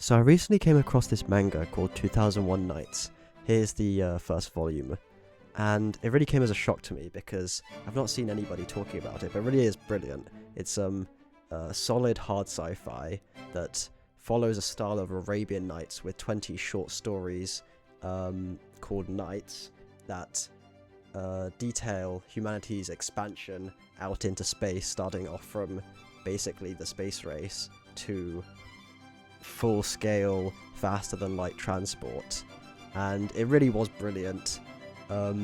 So I recently came across this manga called 2001 Nights. Here's the first volume. And it really came as a shock to me because I've not seen anybody talking about it, but it really is brilliant. It's solid hard sci-fi that follows a style of Arabian Nights with 20 short stories called Nights that detail humanity's expansion out into space, starting off from basically the space race to full-scale, faster-than-light transport. And it really was brilliant. I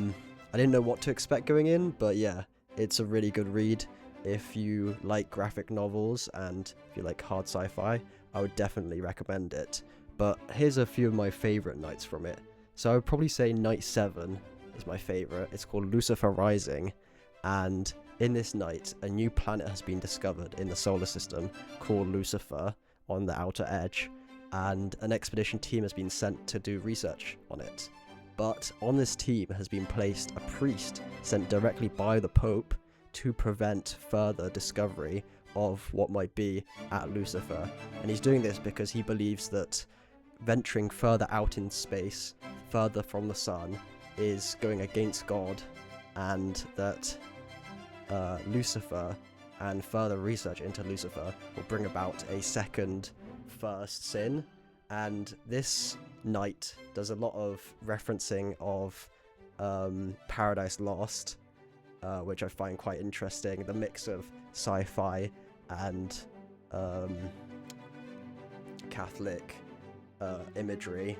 didn't know what to expect going in, but yeah, it's a really good read. If you like graphic novels and if you like hard sci-fi, I would definitely recommend it. But here's a few of my favourite nights from it. So I would probably say Night 7 is my favourite. It's called Lucifer Rising, and in this night, a new planet has been discovered in the solar system called Lucifer on the outer edge, and an expedition team has been sent to do research on it. But on this team has been placed a priest sent directly by the Pope to prevent further discovery of what might be at Lucifer. And he's doing this because he believes that venturing further out in space, further from the sun, is going against God, and that Lucifer and further research into Lucifer will bring about a second first sin. And this night does a lot of referencing of Paradise Lost, which I find quite interesting. The mix of sci-fi and Catholic imagery.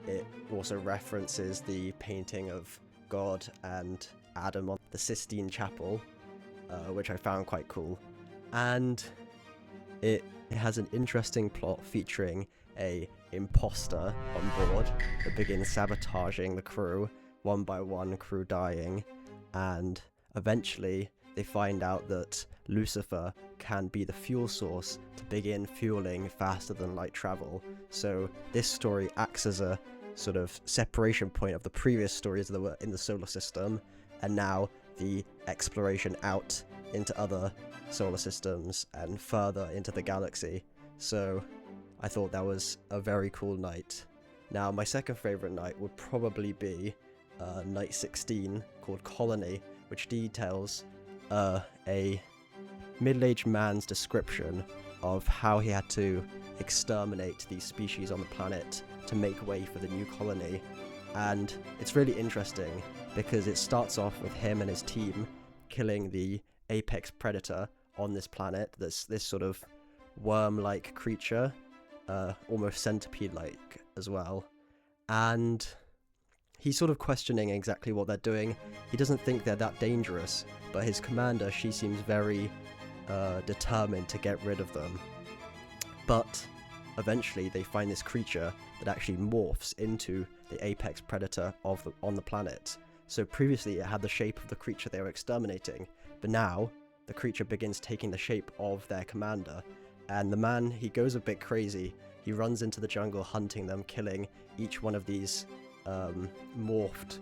It also references the painting of God and Adam on the Sistine Chapel, which I found quite cool. And it has an interesting plot featuring a imposter on board that begins sabotaging the crew, one by one, crew dying, and eventually they find out that Lucifer can be the fuel source to begin fueling faster than light travel. So this story acts as a sort of separation point of the previous stories that were in the solar system, and now the exploration out into other solar systems and further into the galaxy. So I thought that was a very cool night. Now, my second favourite night would probably be Night 16, called Colony, which details a middle-aged man's description of how he had to exterminate these species on the planet to make way for the new colony. And it's really interesting because it starts off with him and his team killing the apex predator on this planet, this sort of worm-like creature, almost centipede-like as well. And he's sort of questioning exactly what they're doing. He doesn't think they're that dangerous, but his commander, she seems very determined to get rid of them. But eventually they find this creature that actually morphs into the apex predator on the planet. So previously it had the shape of the creature they were exterminating, but now the creature begins taking the shape of their commander. And the man, he goes a bit crazy. He runs into the jungle hunting them, killing each one of these morphed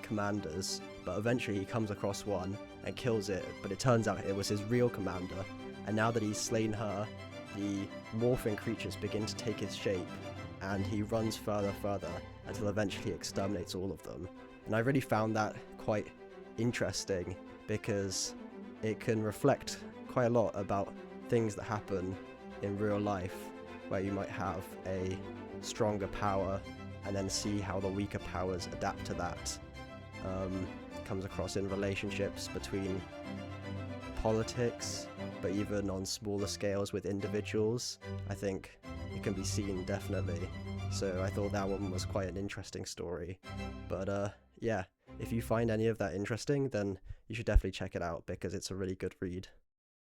commanders. But eventually he comes across one and kills it, but it turns out it was his real commander. And now that he's slain her, the morphing creatures begin to take his shape, and he runs further until eventually he exterminates all of them. And I really found that quite interesting because it can reflect quite a lot about things that happen in real life, where you might have a stronger power and then see how the weaker powers adapt to that. Comes across in relationships between politics, but even on smaller scales with individuals. I think it can be seen, definitely. So I thought that one was quite an interesting story. But yeah, if you find any of that interesting, then you should definitely check it out because it's a really good read.